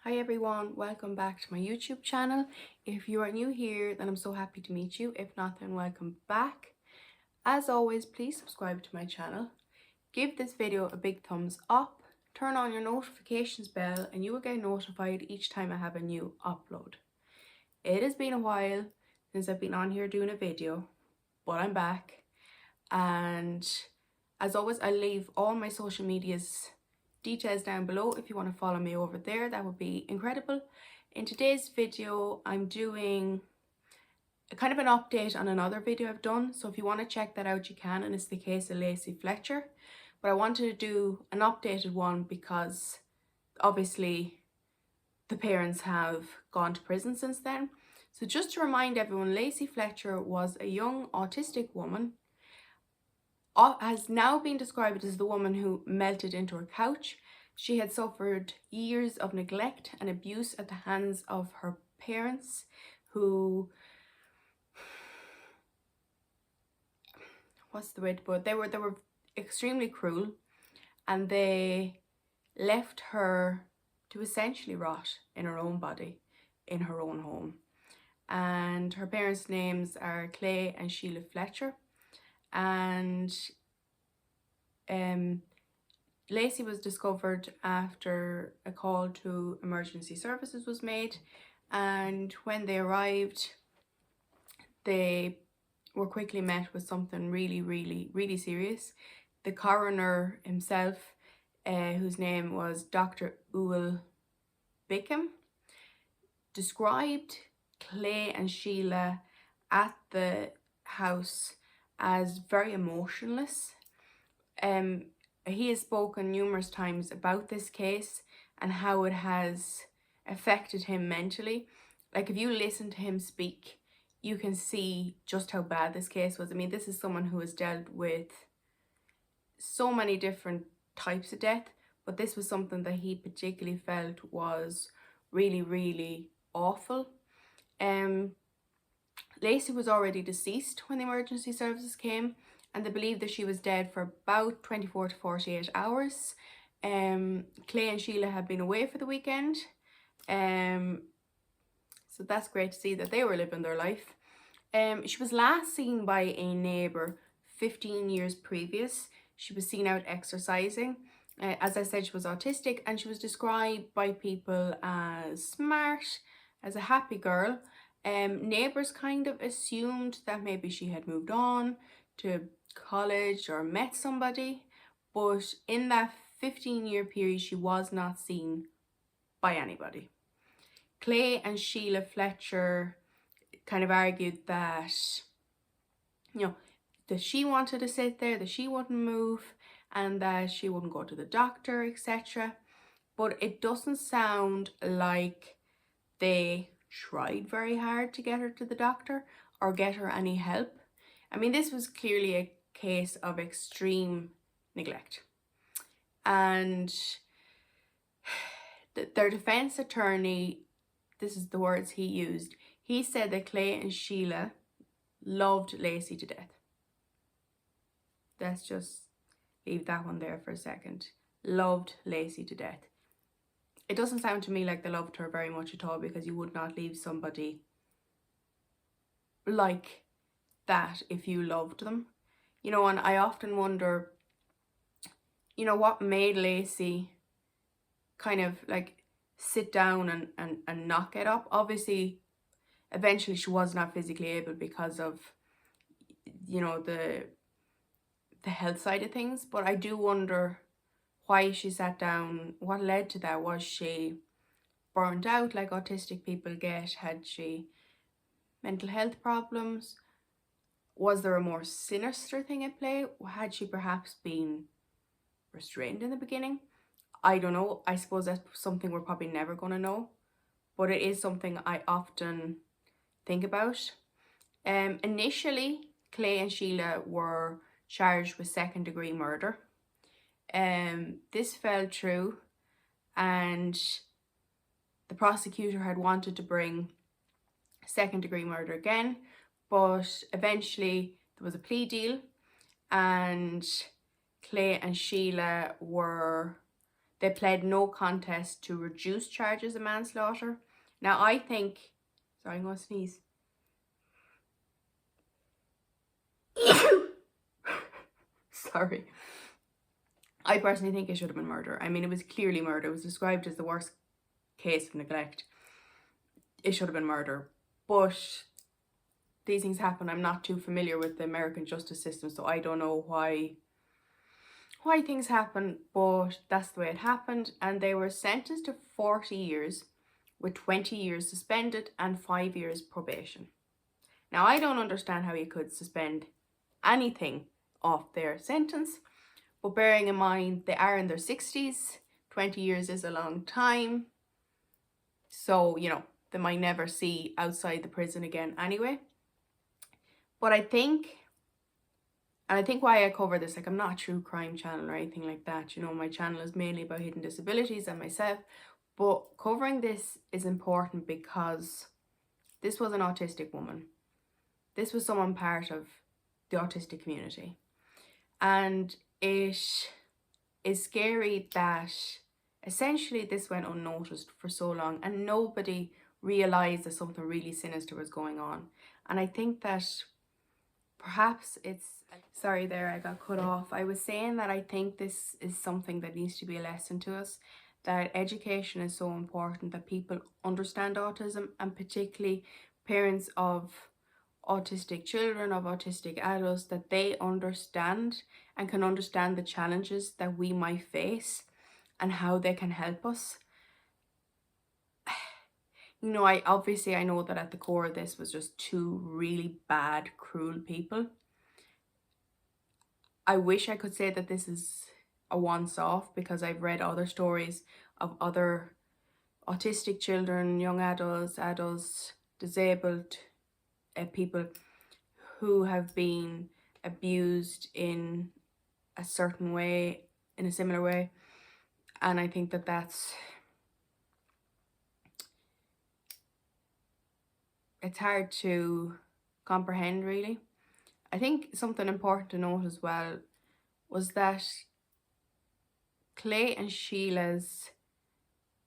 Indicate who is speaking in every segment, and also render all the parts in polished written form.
Speaker 1: Hi everyone, welcome back to my YouTube channel. If you are new here, then I'm so happy to meet you. If not, then welcome back. As always, please subscribe to my channel. Give this video a big thumbs up. Turn on your notifications bell and you will get notified each time I have a new upload. It has been a while since I've been on here doing a video, but I'm back. And as always, I'll leave all my social medias details down below. If you want to follow me over there, that would be incredible. In today's video, I'm doing a kind of an update on another video I've done, so if you want to check that out, you can, and it's the case of Lacey Fletcher. But I wanted to do an updated one because obviously the parents have gone to prison since then. So just to remind everyone, Lacey Fletcher was a young autistic woman, has now been described as the woman who melted into her couch. She had suffered years of neglect and abuse at the hands of her parents, who, what's the way to put it? They were extremely cruel, and they left her to essentially rot in her own body, in her own home. And her parents' names are Clay and Sheila Fletcher. And Lacey was discovered after a call to emergency services was made, and when they arrived, they were quickly met with something really serious. The coroner himself, whose name was Dr. Uwal Bickham, described Clay and Sheila at the house as very emotionless. He has spoken numerous times about this case and how it has affected him mentally. Like, if you listen to him speak, you can see just how bad this case was. I mean, this is someone who has dealt with so many different types of death, but this was something that he particularly felt was really awful. Lacey was already deceased when the emergency services came, and they believed that she was dead for about 24 to 48 hours. Clay and Sheila had been away for the weekend, so that's great to see that they were living their life. She was last seen by a neighbour 15 years previous. She was seen out exercising. As I said, she was autistic, and she was described by people as smart, as a happy girl. Neighbours kind of assumed that maybe she had moved on to college or met somebody, but in that 15-year period she was not seen by anybody. Clay and Sheila Fletcher kind of argued that, that she wanted to sit there, that she wouldn't move, and that she wouldn't go to the doctor, etc. But it doesn't sound like they tried very hard to get her to the doctor or get her any help. I mean, this was clearly a case of extreme neglect. And their defense attorney, this is the words he used, he said that Clay and Sheila loved Lacey to death. Let's just leave that one there for a second. Loved Lacey to death. It doesn't sound to me like they loved her very much at all, because you would not leave somebody like that if you loved them. And I often wonder, what made Lacey kind of like sit down and not get up. Obviously, eventually she was not physically able because of, the health side of things. But I do wonder why she sat down, what led to that. Was she burnt out like autistic people get? Had she mental health problems? Was there a more sinister thing at play? Had she perhaps been restrained in the beginning? I don't know. I suppose that's something we're probably never going to know, but it is something I often think about. Initially, Clay and Sheila were charged with second-degree murder. This fell through, and the prosecutor had wanted to bring second-degree murder again, but eventually there was a plea deal, and Clay and Sheila were they pled no contest to reduce charges of manslaughter. Now I think, sorry, I'm going to sneeze. Sorry. I personally think it should have been murder. I mean, it was clearly murder. It was described as the worst case of neglect. It should have been murder. But these things happen. I'm not too familiar with the American justice system, so I don't know why things happen, but that's the way it happened. And they were sentenced to 40 years with 20 years suspended and 5 years probation. Now, I don't understand how you could suspend anything off their sentence, but bearing in mind they are in their 60s, 20 years is a long time. So, you know, they might never see outside the prison again anyway. But I think why I cover this, like, I'm not a true crime channel or anything like that. You know, my channel is mainly about hidden disabilities and myself. But covering this is important because this was an autistic woman. This was someone part of the autistic community. And it is scary that essentially this went unnoticed for so long and nobody realised that something really sinister was going on. And I think that perhaps it's, sorry there, I got cut off. I was saying that I think this is something that needs to be a lesson to us, that education is so important, that people understand autism, and particularly parents of autistic children, of autistic adults, that they understand and can understand the challenges that we might face and how they can help us. You know, I know that at the core of this was just two really bad, cruel people. I wish I could say that this is a once-off, because I've read other stories of other autistic children, young adults, disabled people who have been abused in a certain way, in a similar way. And I think that it's hard to comprehend, really. I think something important to note as well was that Clay and Sheila's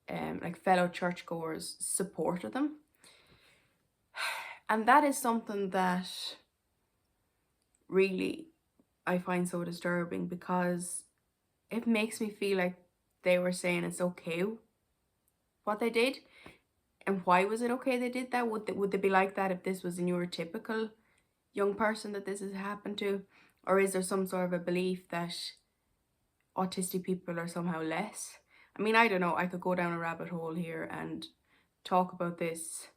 Speaker 1: like fellow churchgoers supported them. And that is something that really I find so disturbing, because it makes me feel like they were saying it's okay what they did. And why was it okay they did that? Would they be like that if this was a neurotypical young person that this has happened to? Or is there some sort of a belief that autistic people are somehow less? I mean, I don't know. I could go down a rabbit hole here and talk about this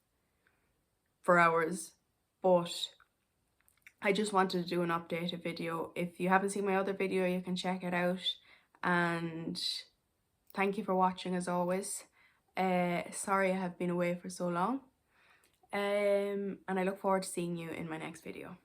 Speaker 1: for hours, but I just wanted to do an updated video. If you haven't seen my other video, you can check it out. And thank you for watching as always. Sorry I have been away for so long. And I look forward to seeing you in my next video.